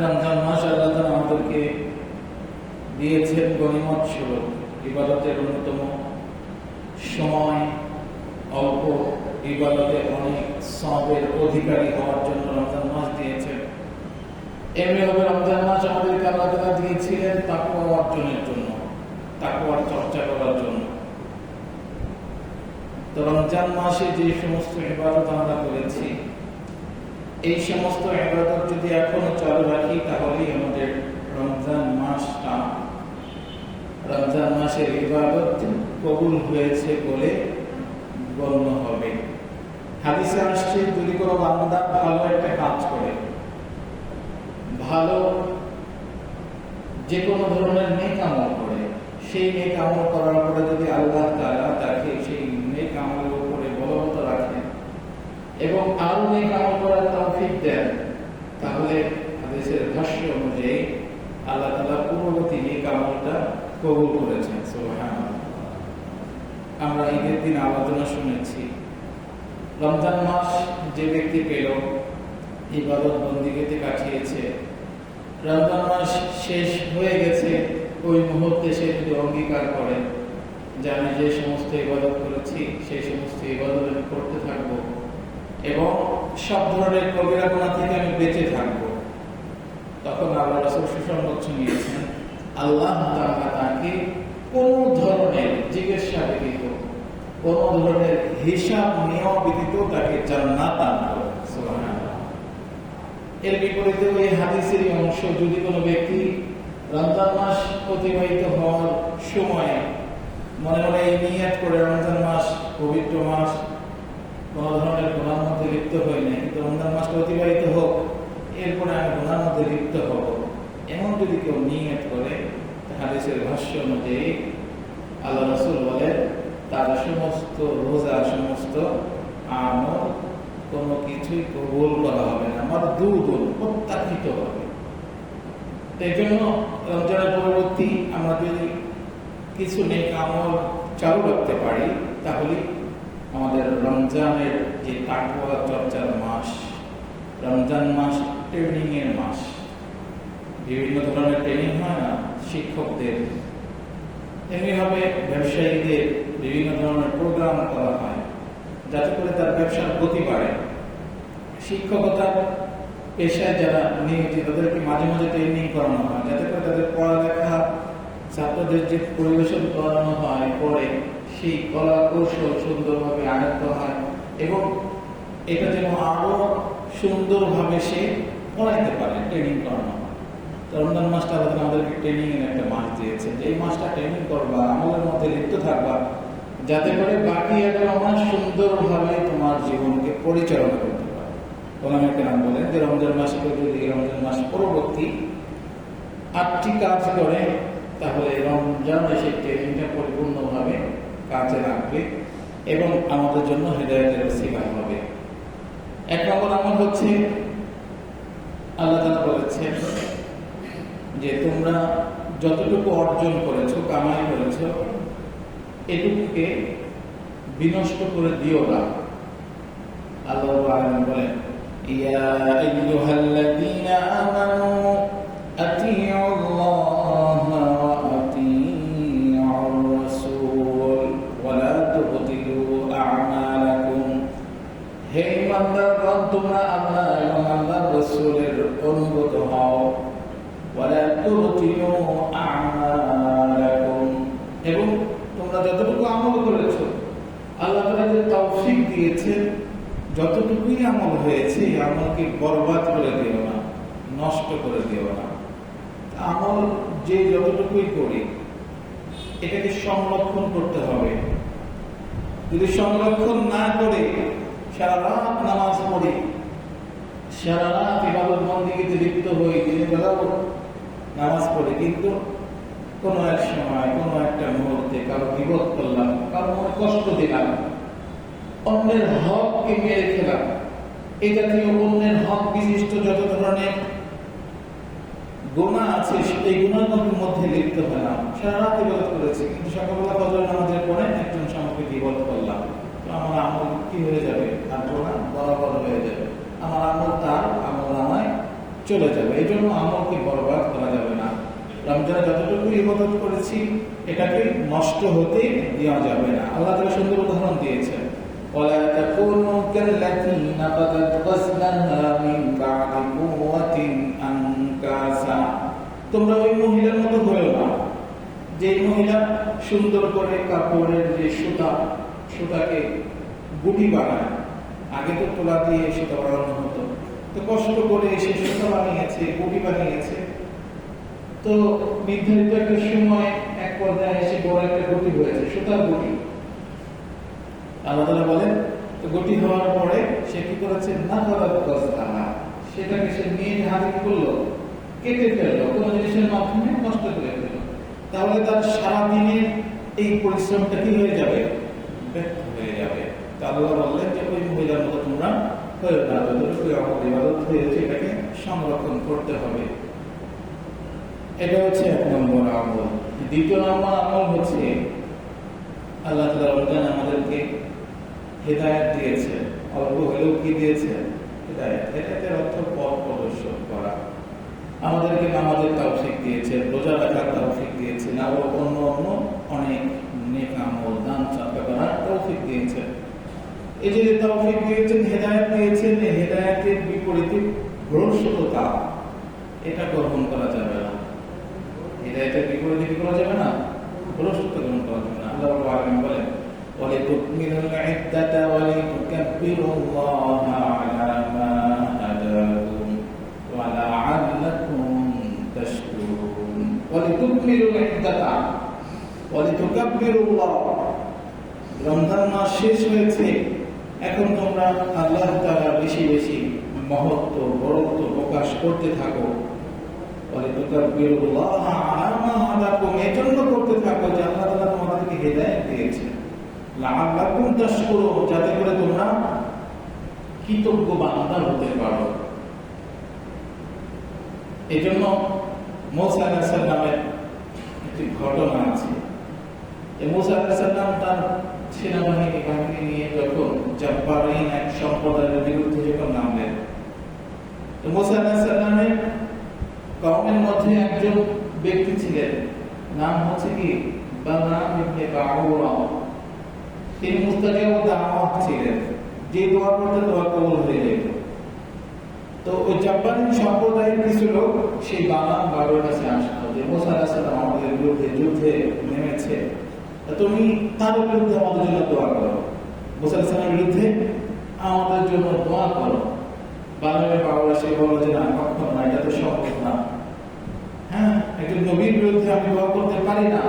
রমজান মাস আল্লাহ তাআলা আমাদেরকে দিয়েছেন গনিমত স্বরূপ, ইবাদতের অন্যতম সময়, অল্প ইবাদতে অনেক সওয়াবের অধিকারী হওয়ার জন্য রমজান মাস দিয়েছেন। এমনিভাবে রমজান মাস আমাদেরকে আল্লাহ তাআলা দিয়েছিলেন তাকওয়া অর্জনের জন্য, তাকওয়ার চর্চা করার জন্য। তো রমজান মাসে যে সমস্ত ইবাদত আমরা করেছি, এই সমস্ত ইবাদত যদি এখনো চালু রাখি তাহলেই আমাদের রমজান মাসের ইবাদত কবুল হয়েছে বলে গণ্য হবে। হাদিসে আসছে, যদি কোনো বান্দা ভালো একটা কাজ করে, ভালো যে কোনো ধরনের নেক আমল করে, সেই নেক আমল করার পরে যদি আল্লাহ তাআলা তাকে সেই নেক আমলের উপরে বলবৎ রাখেন এবং আরো নেক আমল করার তৌফিক দেন, তাহলে হাদিসের ভাষ্য অনুযায়ী আল্লাহ তাআলা পূর্ববর্তী নেক আমলটা কবুল করেছেন। সুবহানাল্লাহ। আমরা ঈদের দিন আলোচনা শুনেছি, রমজান মাস যে ব্যক্তি পেল, ইবাদত বন্দিগিতে কাটিয়েছে, রমজান মাস শেষ হয়ে গেছে, ওই মুহূর্তে সে যদি অঙ্গীকার করে যে আমি যে সমস্ত ইবাদত করেছি সেই সমস্ত ইবাদত আমি করতে থাকবো এবং সব ধরনের কবিরা গুনাহ থেকে আমি বেঁচে থাকবো, তখন আল্লাহ রাসূল সুসংবাদ নিয়েছেন, আল্লাহ তাআলা তাকে কোন ধরনের জিজ্ঞাসা ব্যতীত, কোন ধরনের হিসাব নেওয়া ব্যতীত তাকে জান্নাত দান করবেন। সুবহানাল্লাহ। এর বিপরীতে ওই হাদিসের অংশ, যদি কোনো ব্যক্তি রমজান মাস অতিবাহিত হওয়ার সময়ে মনে মনে এই নিয়ত করে রমজান মাস পবিত্র মাস, কোন ধরনের গুনার মধ্যে লিপ্ত হই না, কিন্তু রমজান মাসটা অতিবাহিত হোক, এরপরে আমি গুনার মধ্যে লিপ্ত হব, এমন যদি কেউ নিয়ত করে, হাদিসের ভাষ্য অনুযায়ী আল্লাহ রাসূল বলেন তার সমস্ত রোজা, সমস্ত আমল কোনো কিছুই কবুল করা হবে না, মারদুদুন, প্রত্যাখ্যাত হবে। এই জন্য রমজানের পরবর্তী আমরা যদি কিছু নেক আমল চালু রাখতে পারি, তাহলে আমাদের রমজানের যে তাকওয়া চর্চার মাস, রমজান মাস ট্রেনিং এর মাস, বিভিন্ন ধরনের ট্রেনিং হয় না শিক্ষকদের, এমনিভাবে ব্যবসায়ীদের বিভিন্ন ধরনের প্রোগ্রাম করা হয় যাতে করে তার ব্যবসার গতি বাড়ে। শিক্ষকতার পেশায় যারা নিয়োজিত তাদেরকে মাঝে মাঝে ট্রেনিং করানো হয় যাতে করে তাদের পড়ালেখা, ছাত্রদের যে পরিবেশন করানো হয় পরে, সেই কলা কৌশল সুন্দরভাবে আয়ত্ত হয় এবং এটা যেন আরো সুন্দরভাবে সে পড়াইতে পারে, ট্রেনিং করানো হয়। রমজান মাসটা আমাদেরকে ট্রেনিং এর একটা মাস দিয়েছে, যে এই মাসটা ট্রেনিং করবা, আমলের মধ্যে লিপ্ত থাকবা, যাতে করে বাকি 11 মাস সুন্দরভাবে তোমার জীবনকে পরিচালনা করতে পারে। ওলামা কেরাম বলেন যে রমজান মাসে যদি রমজান মাস পরবর্তী 8টি কাজ করে, তাহলে রমজান সেই ট্রেনিংটা পরিপূর্ণভাবে কাজে লাগবে এবং আমাদের জন্য হেদায়েতের ওসিলা হবে। 1 নম্বর আমল হচ্ছে, আল্লাহ তাআলা বলেছেন যে তোমরা যতটুকু অর্জন করেছো, কামাই করেছো, এটুকুকে বিনষ্ট করে দিও না। আল্লাহ রাব্বুল আলামিন বলেন, ইয়া আইয়ুহাল্লাযীনা আমানু আতিউল্লাহ ওয়া আতিউর রাসূল ওয়া লা তুবতিলু আ'মালাকুম। হে ঈমানদারগণ, তোমরা আল্লাহ এবং আল্লাহর রাসূলের অনুগত হও, ওয়া লা তুবতিলু আ'মালাকুম, এবং তোমরা যতটুকু আমল করেছো, আল্লাহ তাআলা যে তৌফিক দিয়েছেন, যতটুকুই আমল হয়েছে এই আমলকে বরবাদ করে দিও না, নষ্ট করে দিও না। আমল যে যতটুকুই করি এটাকে সংরক্ষণ করতে হবে। যদি সংরক্ষণ না করে সারা রাত নামাজ পড়ি, সারা রাত ইবাদত বন্দেগীতে লিপ্ত হই, দিনের বেলাও নামাজ পড়ি, কিন্তু কোনো এক সময় কোনো একটা মুহূর্তে কারো বিপদ করলাম, কারো মনে কষ্ট দিলাম, অন্যের হককে মেরে খেলাম, এই জাতীয় অন্যের হক বিশিষ্ট যত ধরনের গুনাহ আছে এই গুনাহগুলোর মধ্যে লিপ্ত হলাম। সারা রাত ইবাদত করেছি, কিন্তু সকালবেলা ফজর নামাজের পরে একজন স্বামীকে বিপদ করলাম, তো আমার আমল কি হয়ে যাবে? আর গুনাহ বরাবর হয়ে যাবে। আমার আমল তার আমল নামায় চলে যাবে। এই জন্য আমলকে বরবাদ করা যাবে না। রমজানে যতটুকু ইবাদত করেছি এটাকে নষ্ট হতে দেওয়া যাবে না। আল্লাহ তাআলা সুন্দর উদাহরণ দিয়েছেন, ওয়ালা তাকুনু কাল্লাতী নাকাদাত গাসলাহা মিন বা'দি কুওয়াতিন আনকাসা। তোমরা ওই মহিলার মতো হয়ো না যে মহিলা সুন্দর করে কাপড়ের যে সুতাকে গুটি বানায়। আগে তো তোলা দিয়ে সুতা বানানো হতো, তো কষ্ট করে সে সুতা বানিয়েছে, গুটি বানিয়েছে, তো নির্ধারিত একটা সময় এক পর্যায়ে এসে বড় একটা গুটি হয়েছে, সুতার গুটি। আল্লাহ তাআলা বলেন, তো গুটি হওয়ার পরে সে কি করেছে, না করার কাজটা সেটাকে সে নিয়ে হাতে কি করলো, কেটে ফেললো, কোনো জিনিসের মাধ্যমে নষ্ট করে ফেললো। তাহলে তার সারাদিনের এই পরিশ্রমটা কি হয়ে যাবে, ব্যর্থ হয়ে যাবে। তা আল্লাহ বললেন যে ওই মহিলার মতো তোমরা হয়ে না, যতটুকু আমল ইবাদত হয়েছে এটাকে সংরক্ষণ করতে হবে। এটা হচ্ছে এক নম্বর আমল। দ্বিতীয় নম্বর আমল হচ্ছে আল্লাহ তাআলা রমজান আমাদেরকে হেদায়েত দিয়েছে, অল্প হলেও কি দিয়েছে, হেদায়েত। হেদায়েতের অর্থ পথ প্রদর্শন করা। আমাদেরকে নামাজের তৌফিক দিয়েছে, রোজা রাখার তৌফিক দিয়েছে, আরো অন্য অন্য অনেক নেক আমল, দান সাদকা করার তৌফিক দিয়েছে। এই যে তৌফিক দিয়েছেন, হেদায়েত দিয়েছেন, হেদায়েতের বিপরীতে ভ্রষ্টতা, এটা গ্রহণ করা যাবে না। হেদায়েতের বিপরীতে কি করা যাবে না, ভ্রষ্টতা গ্রহণ করা যাবে না। আল্লাহ রাব্বুল আলামিন বলেন, ওয়ালিতুকমিলুল ইদ্দাতা ওয়ালিতুকাব্বিরুল্লাহা আলা মা হাদাকুম ওয়া লাআল্লাকুম তাশকুরুন। ওয়ালিতুকমিলুল ইদ্দাতা ওয়ালিতুকাব্বিরুল্লাহ। রমজান মাস শেষ হয়েছে, এখন তোমরা আল্লাহ তাআলা বেশি বেশি মহত্ব, বড়ত্ব প্রকাশ করতে থাকো। ওয়ালিতুকাব্বিরুল্লাহা আলা মা হাদাকুম, এজন্য করতে থাকো যে আল্লাহ তাআলা তোমাদেরকে হেদায়েত দিয়েছেন। লাআল্লাকুম তাশকুরুন, যাতে করে তোমরা কৃতজ্ঞ বান্দা হতে পারো। এজন্য মুসা আলাইহিস সালামের একটি ঘটনা আছে। মুসা আলাইহিস সালাম তার সেনাবাহিনী নিয়ে যখন জাব্বারিন এক সম্প্রদায়ের বিরুদ্ধে যখন নামলেন, তো মুসা আলাইহিস সালামের কওমের মধ্যে একজন ব্যক্তি ছিলেন, নাম হচ্ছে কি বালাম ইবনে বাউরা। তিনি মুস্তাজাব দাওয়াত ছিলেন, যে দোয়া করতে দোয়া কবুল হয়ে যেত। তো ওই জাব্বারিন সম্প্রদায়ের কিছু লোক সেই বালাম বাউরার কাছে আসতো যে মুসা আলাইহিস সালাম আমাদের বিরুদ্ধে যুদ্ধে নেমেছে, তুমি তার বিরুদ্ধে আমাদের জন্য দোয়া করো, মুসা আলাইহিস সালামের বিরুদ্ধে আমাদের জন্য দোয়া করো। বালামের বাউরা সে বলল যে না, কখনো না, এটা তো সম্ভব না। হ্যাঁ, একজন নবীর বিরুদ্ধে আমি দোয়া করতে পারি না।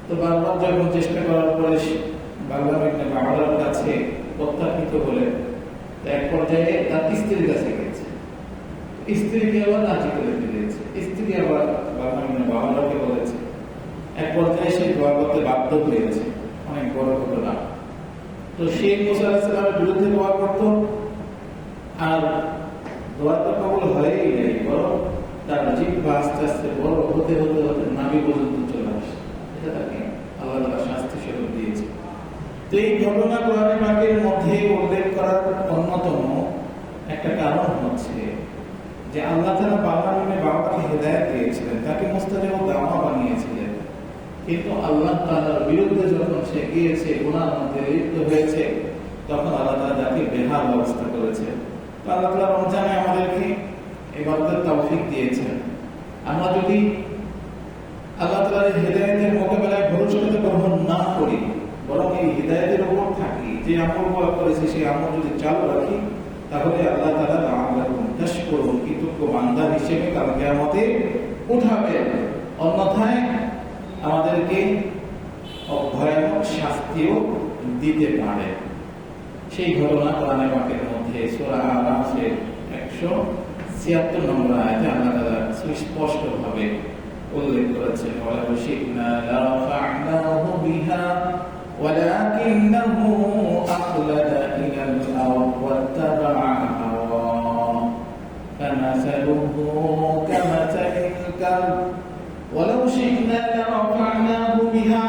তো বারবার যখন চেষ্টা করার পরে বালাম ইবনে বাউরার কাছে প্রত্যাখ্যিত হলেন, এক পর্যায়ে তার স্ত্রীর কাছে গেছে, স্ত্রীকে আবার রাজি করে ফেলেছে। স্ত্রী আবার বালাম ইবনে বাউরাকে বলেছে। এক পর্যায়ে সে দোয়া করতে বাধ্য হয়েছে, অনেক বড় ঘটনা। তো সে মুসা আলাইহিস সালামের বিরুদ্ধে দোয়া করত, আর দোয়া তো কবুল হয়েই নাই, বরং তার জিহ্বা আস্তে আস্তে বড় হতে হতে হতে নাভি পর্যন্ত চলে আসে। এটা তাকে আল্লাহ তাআলা শাস্তি স্বরূপ দিয়েছে। তো এই ঘটনা কোরআনে পাকের মধ্যে উল্লেখ করার অন্যতম একটা কারণ হচ্ছে যে আল্লাহ তাআলা বালাম ইবনে বাউরাকে হেদায়েত দিয়েছিলেন, তাকে মুস্তাজাব দাওয়া বানিয়েছিলেন। কিন্তু আল্লাহ তাআলার বিরুদ্ধে যখন সে গিয়েছে, গুনার মধ্যে লিপ্ত হয়েছে, তখন আল্লাহ তাআলা তাকে বেহাল ব্যবস্থা করেছে। তো আল্লাহ তাআলা রমজানে আমাদেরকে ইবাদতের তৌফিক দিয়েছেন। আমরা যদি আল্লাহ তাআলার হেদায়েতের মোকাবেলায় ভবিষ্যতে গ্রহণ না করি, বরং এই হেদায়েতের উপর থাকি, যে আমল করেছি সেই আমল যদি চালু রাখি, তাহলে আল্লাহ তাআলা লাআল্লাকুম তাশকুরুন, কৃতজ্ঞ বান্দা হিসেবে কাল কিয়ামতে উঠাবেন। অন্যথায় আমাদেরকে ভয়ানক শাস্তিও দিতে পারে। সেই ঘটনা কোরআনে পাকের মধ্যে সূরা আরাফের 176 নম্বর আয়াতে আল্লাহ তাআলা সুস্পষ্টভাবে উল্লেখ করেছেন, ওয়ালাউ শি'না লারাফা'নাহু বিহা ওয়ালাকিন্নাহু আখলাদা ইলাল আরদ ওয়াত্তাবা'a হাওয়াহু ফামাসালুহু কামাসালিল কালব ওয়ালাউ শি'না লারাফা'নাহু বিহা।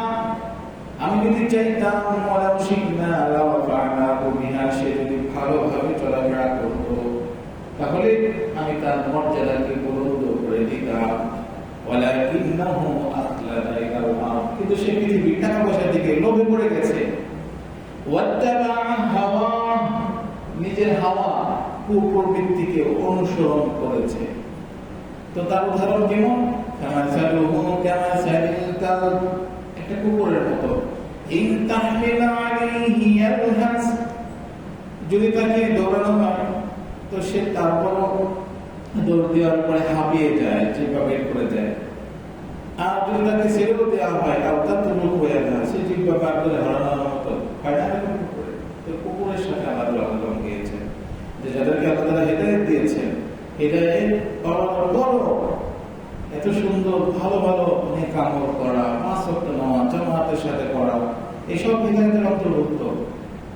আমি যদি চাইতাম, ওয়ালাউ শি'না লারাফা'নাহু বিহা, সে যদি ভালোভাবে চলাফেরা করত, তাহলে আমি তার মর্যাদাকে বুলন্দ করে দিতাম। ওয়ালাকিন্নাহু আখলাদা ইলাল আরদ, কিন্তু সে পৃথিবীর টাকা পয়সার দিকে লোভে পড়ে গেছে। ওয়াত্তাবা হাওয়া, নিজের হাওয়া কুপ্রবৃত্তিকে অনুসরণ করেছে। তো তার উদাহরণ কেমন? কামাসালুহু কামাসালিল কালব, একটা কুকুরের মতো। ইন তাহমিল আলাইহি ইয়ালহাস, যদি তাকে দৌড়ানো হয় তো সে তারপরও দৌড় দেওয়ার পরে হাঁপিয়ে যায়, জিহ্বা বের করে দেয়। আর যদি তাকে ছেড়েও দেওয়া হয় আর তার তো রূপ হয়ে যায়, সে জিহ্বা বার করে হারানোর মতো হয় না কুকুরে। তো কুকুরের সাথে আল্লাহ গিয়েছে যে যাদেরকে আল্লাহ তাআলা হেদায়েত দিয়েছেন, হেদায়েত বড় এত সুন্দর ভালো ভালো নেক আমল করা, 5 ওয়াক্ত নামাজ জামাতের সাথে পড়া, এসব হেদায়েতের অন্তর্ভুক্ত।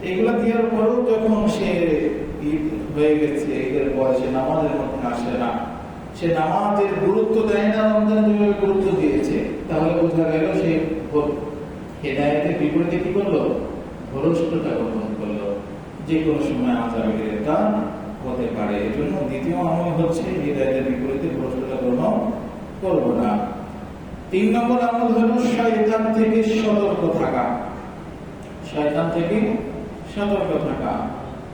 এগুলা দেওয়ার পরেও যখন সে হয়ে গেছে, এদের বয়সে নামাজের মধ্যে আসে না, সে নামাজের গুরুত্ব দেয় না, রমজান যেভাবে গুরুত্ব দিয়েছে, তাহলে বোঝা গেল সে হেদায়েতের বিপরীতে কি করলো? ভ্রষ্টতা গ্রহণ করলো। যে কোনো সময় আযাবে গ্রেফতার হতে পারে। এজন্য দ্বিতীয় আমল হচ্ছে হেদায়েতের বিপরীতে ভ্রষ্টতা গ্রহণ করব না। 3 নম্বর আমল হলো শয়তান থেকে সতর্ক থাকা। শয়তান থেকে সতর্ক থাকা।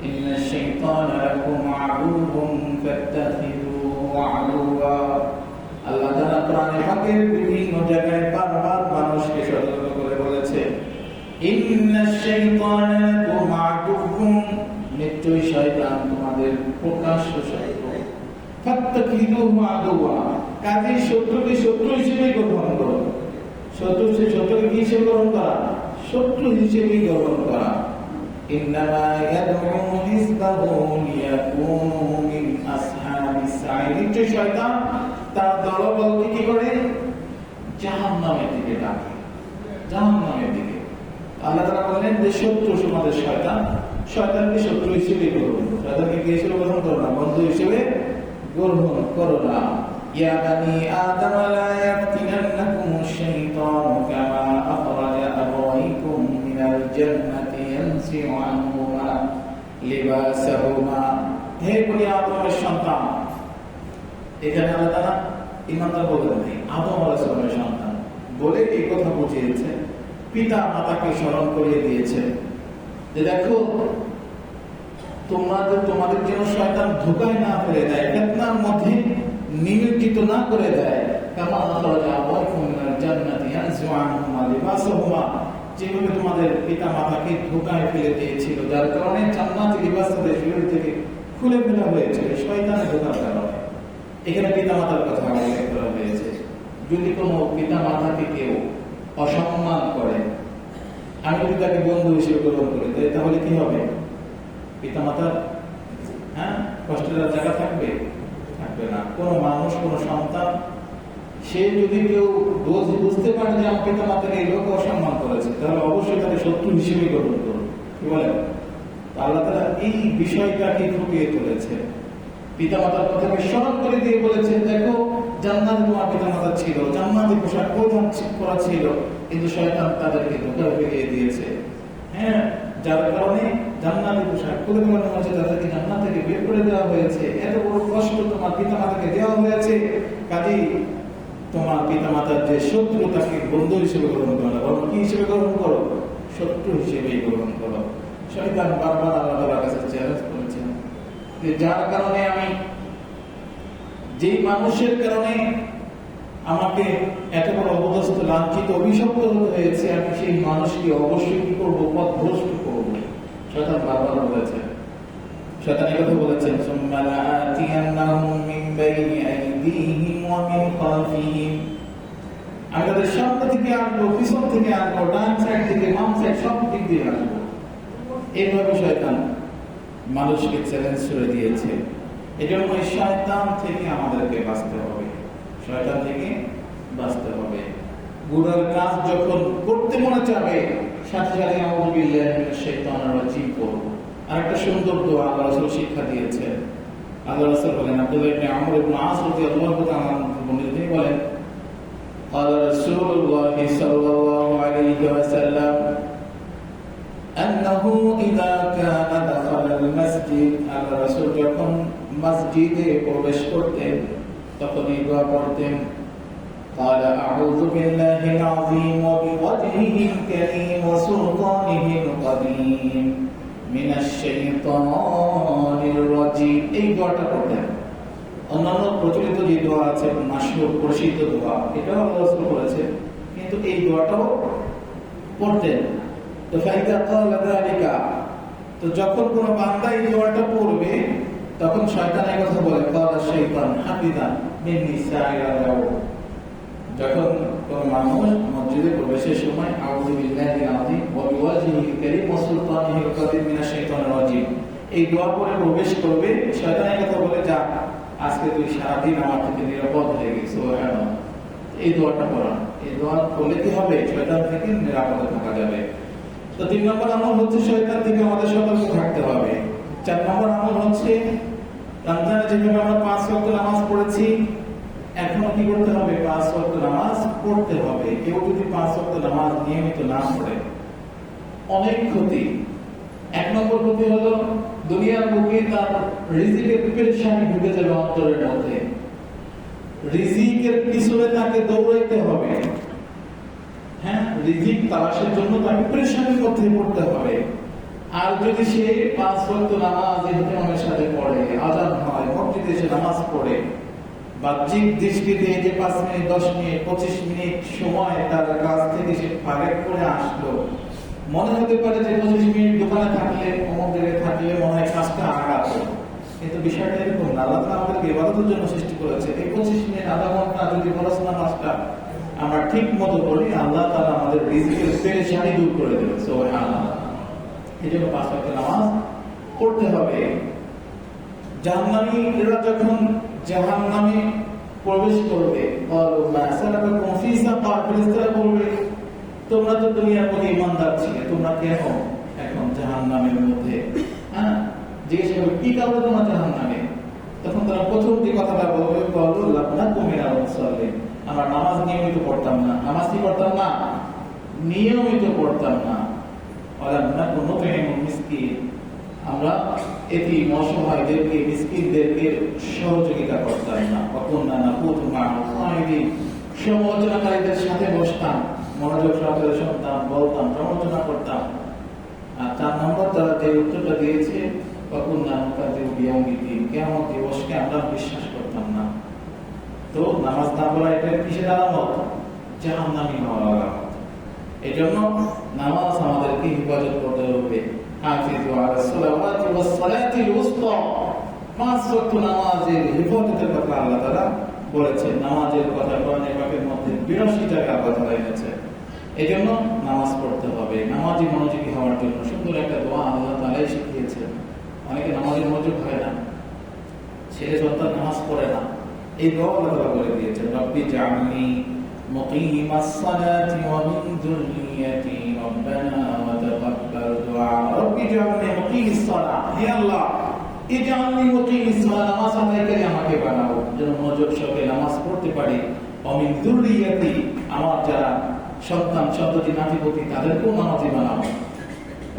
ইন্নাশ শাইতানা লাকুম আদুউন ফাত্তাখিযুহু আদুওয়া, আল্লাহ তাআলা কোরআনে পাকের বিভিন্ন জায়গায় বারবার মানুষকে সতর্ক করে বলেছে, ইন্নাশ শাইতানা লাকুম আদুউন, নিশ্চয়ই শয়তান তোমাদের প্রকাশ্য শত্রু। ফাত্তাখিযুহু আদুওয়া, কাজেই শত্রুকে শত্রু হিসেবে গ্রহণ করো। শত্রুকে কি হিসেবে গ্রহণ করা? শত্রু হিসেবে গ্রহণ করা। ইন্নামা ইয়াদউ হিজবাহু লিয়াকুনু মিন আসহাবিস সাঈর, নিশ্চয়ই শয়তান তার দলবলকে কি করে? জাহান্নামের দিকে ডাকে, জাহান্নামের দিকে। আল্লাহ তাআলা বলেন যে শত্রু সমাজের শয়তান, শয়তানকে শত্রু হিসেবে গ্রহণ করো, শয়তানকে কি হিসেবে গ্রহণ করো না, বন্ধু হিসেবে গ্রহণ করো না। ইয়া বানি আদম লা ইয়াফতিনান্নাকুমুশ শাইতানু কামা আখরাজা আবাওয়াইকুম মিনাল জান্নাতি ইয়ানসিউ আনহুমা লিবাসাহুমা, হে বনি আদমের সন্তান। এখানে আল্লাহ তাআলা ইমানদার বলেন নাই, আদম আলাইহিস সালামের সন্তান বলে এই কথা বুঝিয়েছে, পিতা মাতাকে স্মরণ করিয়ে দিয়েছে যে দেখো তোমাদের যেন শয়তান ধোঁকায় না ফেলে দেয়, ফিতনার মধ্যে নিমজ্জিত না করে দেয়। কামা আখরাজা আবাওয়াইকুম মিনাল জান্নাতি ইয়ানসিউ আনহুমা লিবাসাহুমা, যেভাবে তোমাদের পিতা মাতাকে ধোঁকায় ফেলে দিয়েছিল, যার কারণে জান্নাতি লিবাস তাদের শরীর থেকে খুলে ফেলা হয়েছিল শয়তানের ধোঁকার কারণে। এখানে পিতা মাতার কথা উল্লেখ করা হয়েছে। যদি কোনো পিতা মাতাকে কেউ অসম্মান করে, আমি যদি তাকে বন্ধু হিসেবে গ্রহণ করি, তাহলে কি হবে? পিতা মাতার কষ্টের জায়গা থাকবে? থাকবে না। কোনো মানুষ, কোনো সন্তান, সে যদি কেউ বুঝতে পারে যে আমার পিতা মাতাকে এই লোক অসম্মান করেছে, তাহলে অবশ্যই তাকে শত্রু হিসেবে গ্রহণ করুন। কি বলেন? আল্লাহ তাআলা এই বিষয়টাকে ফুটিয়ে তুলেছে, পিতা মাতার কথাকে স্মরণ করে দিয়ে বলেছেন, দেখো জান্নাতে তোমার পিতা মাতা ছিল, জান্নাতি পোশাক পরিধান করা ছিল, কিন্তু শয়তান তাদেরকে ধোঁকায় ফেলিয়ে দিয়েছে। যার কারণে জান্নাতি পোশাক খুলে ফেলানো হয়েছে, তাদেরকে জান্নাত থেকে বের করে দেওয়া হয়েছে। এত বড় কষ্ট তোমার পিতা মাতাকে দেওয়া হয়েছে, কাজেই তোমার পিতা মাতার যে শত্রু তাকে বন্ধু হিসেবে গ্রহণ করো না, বরং কি হিসেবে গ্রহণ করো? শত্রু হিসেবেই গ্রহণ করো। শয়তান বারবার আল্লাহ তাআলার কাছে চ্যালেঞ্জ করেছেন যে যার কারণে আমি, যেই মানুষের কারণে আমাকে এত বড় অবস্থ, লাঞ্ছিত, অভিশপ্ত হতে হয়েছে, আমি সেই মানুষকে অবশ্যই কি করবো? পথভ্রষ্ট করবো। শয়তান বারবার বলেছেন, শয়তান এই কথা বলেছেন, সুম্মা লাআতিয়ান্নাহুম মিন বাইনি আইদিহিম ওয়া মিন খালফিহিম, আমি তাদের সামনে থেকে আসবো, পিছন থেকে আসবো, ডান সাইড থেকে বাম সাইড, সব দিক দিয়ে আসবো। এইভাবে শয়তান মানুষকে চ্যালেঞ্জ করে দিয়েছে। এজন্য এই শয়তান থেকে আমাদেরকে বাঁচতে হবে, শয়তান থেকে বাঁচতে হবে। গুনার কাজ যখন করতে মনে চাবে, সাথে সাথে আউযু বিল্লাহি মিনাশ শাইতানির রাজিম করব। আরেকটা সুন্দর দোয়া আল্লাহ রাসূল শিক্ষা দিয়েছেন। আল্লাহ রাসূল বলেন, আব্দুল্লাহ ইবনে আমর ইবনে আস রাদিয়াল্লাহু তাআলা আনহু তিনি বলেন, قال رسول الله صلى الله عليه وسلم أنه إذا كان دخل المسجد, আল্লাহ রাসূল যখন মসজিদে প্রবেশ করতেন তখন এই দোয়া পড়তেন قال أعوذ بالله العظيم وبوجهه الكريم وسلطانه القديم من الشيطان الرجيم এই দোয়াটা পড়তেন। অন্যান্য প্রচলিত যে দোয়া আছে মাশহুর প্রসিদ্ধ দোয়া এটাও আল্লাহ রাসূল করেছেন, কিন্তু এই দোয়াটাও পড়তেন। তো ফাইদা ক্বালা যালিকা, তো যখন কোন বান্দা এই দোয়াটা পড়বে তখন শয়তান এই কথা বলে ক্বালা শাইতান হাফিজান মিন নিসাইরাও, যখন কোন মানুষ মসজিদে প্রবেশের সময় আউযু বিল্লাহিল আযীম ওয়া বিওয়াজহিল কারীম ওয়া সুলতানিহিল কাদীম মিনাশ শাইতানির রাজীম এই দোয়া পড়ে প্রবেশ করবে, শয়তান এই কথা বলে যা আজকে তুই সারাদিন আমার থেকে নিরাপদ হয়ে গেছিস। সুবহানাল্লাহ। এই দোয়াটা পড়া, এই দোয়া পড়লে কি হবে? শয়তান থেকে নিরাপদে থাকা যাবে। তো 3 নম্বর আমল হচ্ছে শয়তান থেকে আমাদের সতর্ক থাকতে হবে। 4 নম্বর আমল হচ্ছে রমজানে যেভাবে আমরা 5 ওয়াক্ত নামাজ পড়েছি এখনো কি করতে হবে? 5 ওয়াক্ত নামাজ পড়তে হবে। কেউ যদি 5 ওয়াক্ত নামাজ নিয়মিত না পড়ে অনেক ক্ষতি। 1 নম্বর ক্ষতি হলো দুনিয়ার বুকে তার রিজিকের পেরেশানি ঢুকে যাবে অন্তরের মধ্যে, রিজিকের পিছনে তাকে দৌড়াইতে হবে। হ্যাঁ, রিজিক তালাশের জন্য তাকে পেরেশানির মধ্যে পড়তে হবে। আর যদি সে 5 ওয়াক্ত নামাজ ইহতিমামের সাথে পড়ে, আযান হয়, মসজিদে এসে নামাজ পড়ে, বাহ্যিক দৃষ্টিতে যে 5 মিনিট 10 মিনিট 25 মিনিট সময় তার কাছ থেকে সে ফারেক করে আসলো, মনে হতে পারে যে 25 মিনিট দোকানে থাকলে অমুক জায়গায় থাকলে মনে হয় কাজটা আগাতো, কিন্তু বিষয়টা এরকম না। আল্লাহ তাআলা আমাদেরকে ইবাদতের জন্য সৃষ্টি করেছে। এই 25 মিনিট আধা ঘন্টা যদি পড়াশোনা নামাজটা আমরা ঠিক মতো করি, আল্লাহ তাআলা আমাদের রিজিকের পেরেশানি দূর করে দেবে। সুবহানাল্লাহ। এজন্য 5 ওয়াক্ত নামাজ পড়তে হবে। জাহান্নামীরা যখন জাহান্নামে প্রবেশ করবে, ফেরেশতারা বলবে তোমরা তো দুনিয়ার প্রতি ঈমানদার ছিলে, তোমরা কেন এখন জাহান্নামের মধ্যে? হ্যাঁ, জিজ্ঞেস করবে কি কারণে তোমরা জাহান্নামে? তখন তারা প্রথম যে কথাটা বলবে আমরা নামাজ নিয়মিত পড়তাম না। নামাজ কি করতাম না? নিয়মিত পড়তাম না। আমরা এতিম অসহায়দেরকে মিসকিনদেরকে সহযোগিতা করতাম না। সমালোচনাকারীদের সাথে বসতাম, মনোযোগ সহকারে শুনতাম, বলতাম, সমালোচনা করতাম। আর 4 নম্বর তারা যে উত্তরটা দিয়েছে কিয়ামত দিবসকে আমরা বিশ্বাস করতাম না। তো নামাজ না পড়া এটা কিসের আলামত? জাহান্নামী হওয়ার আলামত। এজন্য নামাজ আমাদেরকে হেফাজত করতে হবে। হাফিজু আলাস সালাওয়াতি ওয়াস সালাতিল উসতা, 5 ওয়াক্ত নামাজের হেফাজতের কথা আল্লাহ তাআলা বলেছেন। নামাজের কথা কোরআনে পাকের মধ্যে 82 টাকা কথা রয়েছে। এজন্য নামাজ পড়তে হবে। নামাজি মনোযোগী হওয়ার জন্য সুন্দর একটা দোয়া আল্লাহ তাআলাই শিখিয়েছেন। অনেকে নামাজে মনোযোগ হয় না, ছেলে সন্তান নামাজ পড়ে না, এই দোয়া আল্লাহ তাআলা বলে দিয়েছেন, রব্বি জাআলনি মুকিমাস সালাতি ওয়া মিন যুররিয়্যাতি রব্বানা ওয়া তাকাব্বাল দুআ। রব্বি জাআলনি মুকিমিস সালাহ, হে আল্লাহ ইজআলনি মুকিমিস সালাহ, নামাজ আদায়কারী আমাকে বানাও, যেন মনোযোগ সহকারে নামাজ পড়তে পারি। ওয়া মিন যুররিয়্যাতি, আমার যারা সন্তান সন্ততি নাতিপতি তাদেরকেও নামাজি বানাও।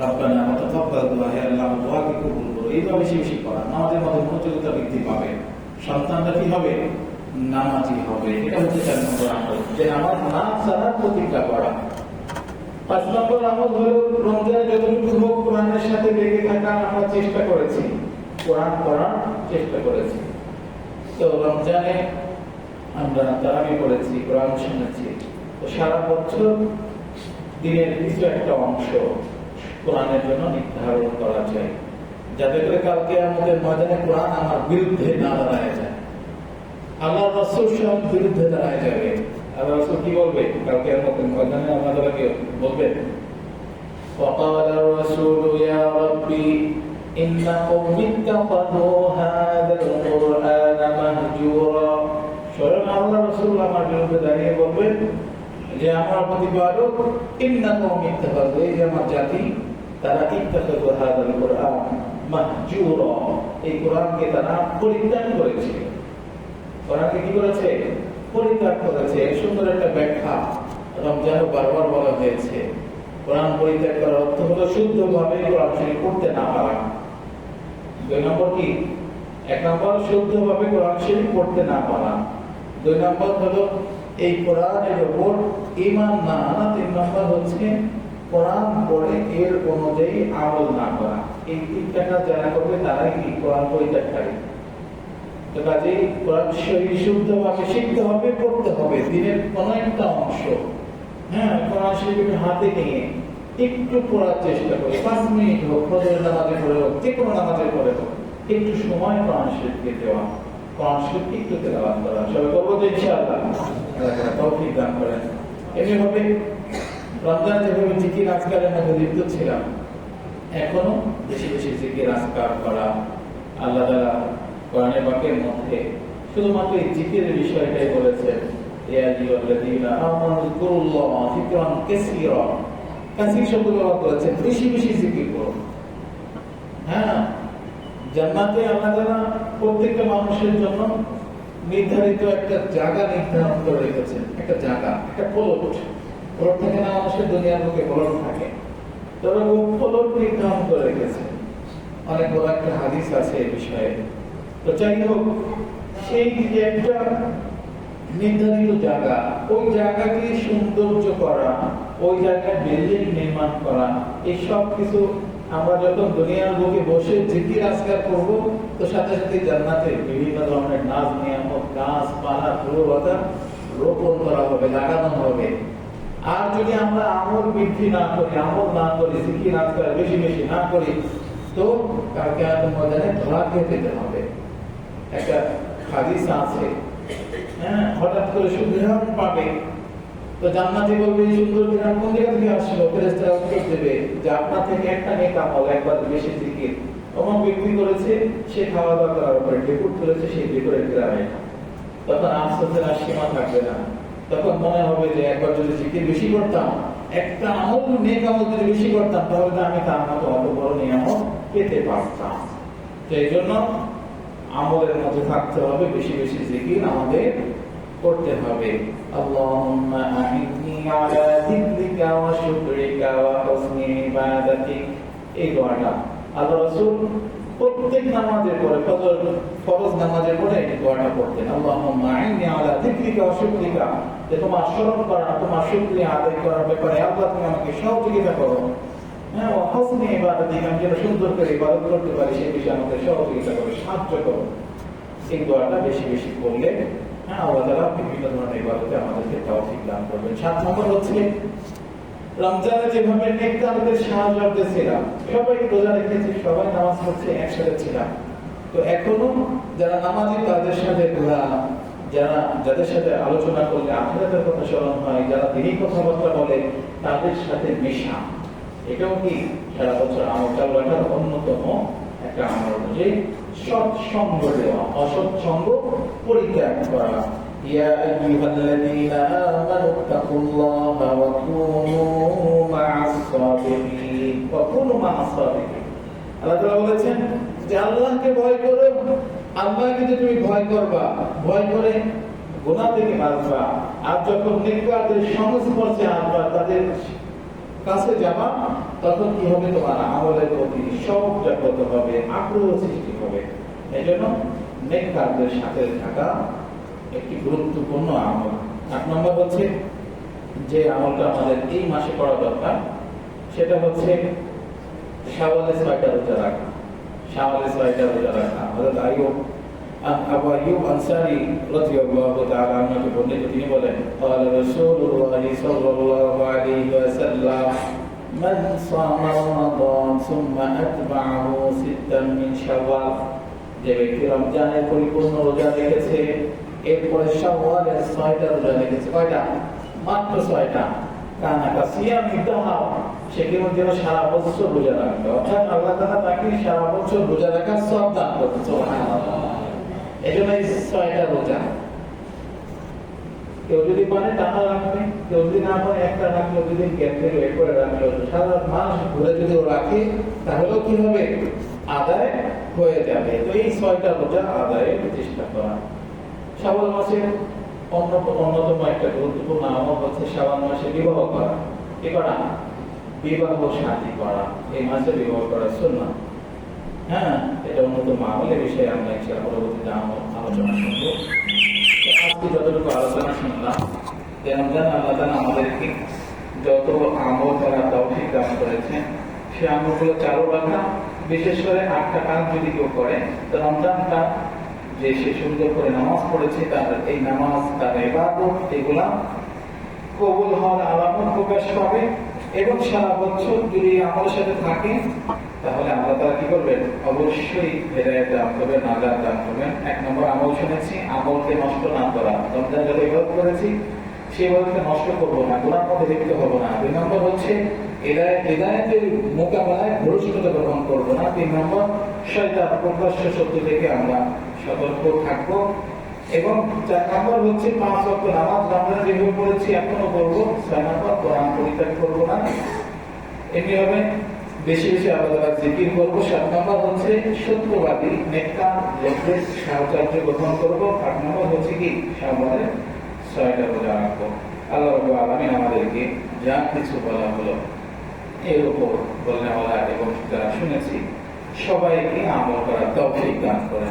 রব্বানা ওয়া তাকাব্বাল দুআ, হে আল্লাহ দোয়াকে কবুল করো। এইভাবে বেশি বেশি করা, নামাজের মধ্যে মনোযোগিতা বৃদ্ধি পাবে, সন্তানরা কি হবে? নামাজি হবে। এটা হচ্ছে 4 নম্বর আমল, যে নামাজ না ছাড়ার প্রতিজ্ঞা করা। 5 নম্বর আমল হলো রমজানে যতটুকু হোক কোরআনের সাথে লেগে থাকার আমরা চেষ্টা করেছি, কোরআন পড়ার চেষ্টা করেছি। তো রমজানে আমরা তারাবি পড়েছি, কোরআন শুনেছি। তো সারা বছর দিনের কিছু একটা অংশ কোরআনের জন্য নির্ধারণ করা যায়, যাতে করে কালকে আমাদের ময়দানে কোরআন আমার বিরুদ্ধে না দাঁড়ায় যায়, আল্লাহ রাসূল সব বিরুদ্ধে দাঁড়ায় যাবে। আল্লাহ রাসূল কি বলবে কালকে আমাদের ময়দানে? আমাদেরকে বলবেন وقال الرسول يا ربي إن قومي اتخذوا هذا القرآن مهجورا। স্বয়ং আল্লাহ রাসূল আমার বিরুদ্ধে দাঁড়িয়ে বলবেন যে আমার প্রতিপালক ইন্না কওমি ইত্তাখাযু, এই যে আমার জাতি তারা ইত্তাখাযু হাযাল কুরআন মাহজুরা, এই কোরআনকে তারা পরিত্যাগ করেছে। কোরআনকে কি করেছে? পরিত্যাগ করেছে। সুন্দর একটা ব্যাখ্যা রমজানে বারবার বলা হয়েছে। কোরআন পরিত্যাগ করার অর্থ হলো শুদ্ধভাবে কোরআন শরীফ পড়তে না পারা। 2 নম্বর কি? এক নম্বর শুদ্ধভাবে কোরআন শরীফ পড়তে না পারা, দুই নম্বর হলো এই কোরআনের উপর ঈমান না আনা, তিন নম্বর হচ্ছে কোরআন পড়ে এর অনুযায়ী আমল না করা। এই তিনটা কাজ যারা করবে তারাই কি কোরআন পরিত্যাগকারী। তো কাজেই কোরআন শরীফ শুদ্ধভাবে শিখতে হবে, পড়তে হবে। দিনের কোন একটা অংশ কোরআন শরীফ হাতে নিয়ে একটু পড়ার চেষ্টা করি, 5 মিনিট হোক, ফজরের নামাজে পড়ে হোক, যে কোনো নামাজে পড়ে হোক, একটু সময় কোরআন শরীফকে দেওয়া, কোরআন শরীফকে একটু তেলাওয়াত করা। সবাই করবো তো ইনশাআল্লাহ, তৌফিক দান করেন। এমনিভাবে রমজান যেভাবে জিকির আজকারের মধ্যে লিপ্ত ছিলাম, এখনো বেশি বেশি জিকির আজকার করা। আল্লাহ তাআলা কোরআনে পাকের মধ্যে শুধুমাত্র এই জিকিরের বিষয়টাই বলেছেন, ইয়া আইয়ুহাল্লাযীনা আমানু যিকুরুল্লাহ যিকরান কাসীরা। কাসীর শব্দ ব্যবহার করেছেন, বেশি বেশি জিকির করুন। জান্নাতে আল্লাহ তাআলা প্রত্যেকটা মানুষের জন্য নির্ধারিত একটা জায়গা নির্ধারণ করে রেখেছেন, একটা জায়গা, একটা প্লট থাকে না মানুষের, দুনিয়ার লোকে প্লট থাকে, তবে ও প্লট নির্ধারণ করে রেখেছেন। অনেক বড় একটা হাদিস আছে এই বিষয়ে। তো যাই হোক, সেই যে একটা নির্ধারিত জায়গা, ওই জায়গাকে সৌন্দর্য করা, ওই জায়গায় বিল্ডিং নির্মাণ করা, এই সব কিছু আমরা যখন দুনিয়ার বুকে বসে জিকির আজকার করব, তো সাথে সাথে জান্নাতে বিভিন্ন ধরনের নাজ নিয়ামত, গাছপালা, ফুললতা রোপণ করা হবে, লাগানো হবে। আর যদি আমরা আমল বৃদ্ধি না করি, আমল না করি, জিকির আজকার বেশি বেশি না করি, তো কালকে ময়দানে ধরা খেতে হবে। একটা হাদিস আছে, হঠাৎ করে সুবিধান পাবে, তো জান্নাতি বলবে এই সুন্দর বিধান কোন জায়গা থেকে আসলো? ফেরেশতারা উত্তর দেবে যে আপনার থেকে একটা নেক আমল, একবার বেশি জিকির অমুক ব্যক্তি করেছে, সে খাওয়া দাওয়া করার উপরে রিপোর্ট করেছে, সেই রিপোর্টের গ্রামে। তখন আফসোসের আর সীমা থাকবে না। তখন মনে হবে যে একবার যদি জিকির বেশি করতাম, একটা আমল, নেক আমল যদি বেশি করতাম, তাহলে আমি তার মতো অত বড় নিয়ামত পেতে পারতাম। তো এই জন্য আমলের মধ্যে থাকতে হবে, বেশি বেশি জিকির আমাদের করতে হবে। আল্লাহুম্মা আ'ইন্নি আলা যিকরিকা ওয়া শুকরিকা ওয়া হুসনি ইবাদাতিক, এই দোয়াটা আল্লাহ রাসূল প্রত্যেক নামাজের পরে, ফরজ নামাজের পরে এই দোয়াটা পড়তেন। আল্লাহুম্মা আ'ইন্নি আলা যিকরিকা ওয়া শুকরিকা, যে তোমার স্মরণ করা, তোমার শুকরিয়া আদায় করার ব্যাপারে আল্লাহ তুমি আমাকে সহযোগিতা করো। ওয়া হুসনি ইবাদাতিক, আমি যেন সুন্দর করে ইবাদত করতে পারি সেই বিষয়ে আমাকে সহযোগিতা করো, সাহায্য করো। এই দোয়াটা বেশি বেশি করলে আল্লাহ তাআলা বিভিন্ন ধরনের ইবাদতে আমাদেরকে তৌফিক দান করবেন। 7 নম্বর হচ্ছে রমজানে যেভাবে নেক কাজের সাহায্য ছিলাম, সবাই রোজা রেখেছি, সবাই নামাজ পড়ছে, একসাথে ছিলাম, তো এখনো যারা নামাজি তাদের সাথে যাদের সাথে আলোচনা করলে আখিরাতের কথা স্মরণ হয়, যারা দিনই কথাবার্তা বলে তাদের সাথে মেশা, এটাও কি সারা বছর আমল চালানোর অন্যতম একটা আমল, যে সৎসঙ্গ দেওয়া, অসৎসঙ্গ পরিত্যাগ করা। ইয়া আইয়ুহাল্লাযীনা আমানু তাকুল্লাহা ওয়া কুনু মা'আস সাবিরিন, ওয়া কুনু মা'আস সাবিরিন। আল্লাহ তাআলা বলেছেন যে আল্লাহকে ভয় করো, আল্লাহকে যে তুমি ভয় করবা, ভয় করে গুনাহ থেকে বাঁচবা, আর যখন নেক কাজের সংস্পর্শে আসবা, তাদের কাছে যাবা, তখন কি হবে? তোমার আমলের প্রতি শৌক জাগ্রত হবে, আগ্রহ সৃষ্টি হবে। এই জন্য নেক কাজের সাথে থাকা একটি গুরুত্বপূর্ণ আমল। 8 নম্বর হচ্ছে যে আমলটা আমাদের এই মাসে করা দরকার, সেটা হচ্ছে শাওয়ালের 6টা রোজা রাখা। শাওয়ালের 6টা রোজা রাখা। হযরত আবু আইয়ুব আনসারী রাদিয়াল্লাহু তাআলা আনহু বর্ণিত, তিনি বলেন, قال رسول الله صلى الله عليه وسلم من صام رمضان ثم أتبعه ستا من شوال, যে ব্যক্তি রমজানের পরিপূর্ণ রোজা রেখেছে, এরপরে শাওয়ালের 6টা রোজা রেখেছে, কয়টা? মাত্র 6টা। কানা কাসিয়ামি দাহর, সে কেবল যেন সারা বছর রোজা রাখবে, অর্থাৎ আল্লাহ তাআলা তাকে সারা বছর রোজা রাখার সওয়াব দান করবেন। সুবহানাল্লাহ। এজন্য এই 6টা রোজা কেউ যদি পারে টানা রাখবে, কেউ যদি না পারে একটা রাখলো, দুদিন গ্যাপ থেকে বের করে রাখলো, সারা মাস ঘুরে যদি ও রাখে তাহলেও কি হবে? আদায় হয়ে যাবে। তো এই 6টা রোজা আদায়ের চেষ্টা করা। শাওয়াল মাসের অন্যতম একটা গুরুত্বপূর্ণ আমল হচ্ছে শাওয়াল মাসে বিবাহ করা। কি করা? বিবাহ শাদী করা। এই মাসে বিবাহ করা সুন্নাহ। হ্যাঁ, এটা অন্যতম আমলের বিষয়ে আমরা ইনশাআল্লাহ পরবর্তীতে আলোচনা শুনবো। তো আজকে যতটুকু আলোচনা শুনলাম, যেন আল্লাহ তাআলা আমাদেরকে যত আমল করার তৌফিক দান করেছেন সে আমলগুলো চালু রাখা, বিশেষ করে 8টা কাজ যদি কেউ করে, তো রমজানটা যে সে সুন্দর করে নামাজ পড়েছে, তার এই নামাজ, তার ইবাদত, এগুলা কবুল হওয়ার আলামত প্রকাশ পাবে। এবং সারা বছর যদি আমলের সাথে থাকে, তাহলে আল্লাহ তাআলা কি করবেন? অবশ্যই হেদায়েত দান করবেন, নাজাত দান করবেন। 1 নম্বর আমল শুনেছি, আমলকে নষ্ট না করা। রমজান যত ইবাদত করেছি সেই ইবাদতকে নষ্ট করব না, গুনার মধ্যে লিপ্ত হব না। 2 নম্বর হচ্ছে হেদায়েতের মোকাবেলায় ভবিষ্যতে গ্রহণ করব না। 3 নম্বর শয়তান প্রকাশ্য শত্রু থেকে আমরা সতর্ক থাকবো। এবং 4 নম্বর হচ্ছে 5 ওয়াক্ত নামাজ রমজানে যেভাবে পড়েছি এখনো পড়ব। 6 নম্বর কোরআন পরিত্যাগ করব না, এমনি হবে বেশি বেশি আল্লাহ জিকির করবো। 7 নম্বর হচ্ছে সত্যবাদী নেককার লোকদের সাহচর্য গ্রহণ করবো। 8 নম্বর হচ্ছে কি সামনে 6টা রোজা রাখবো। আল্লাহ রাব্বুল আলামিন আমাদেরকে যা কিছু বলা হলো এর উপর বলনেওয়ালা এবং যারা শুনেছি সবাইকে আমল করার তৌফিক দান করেন।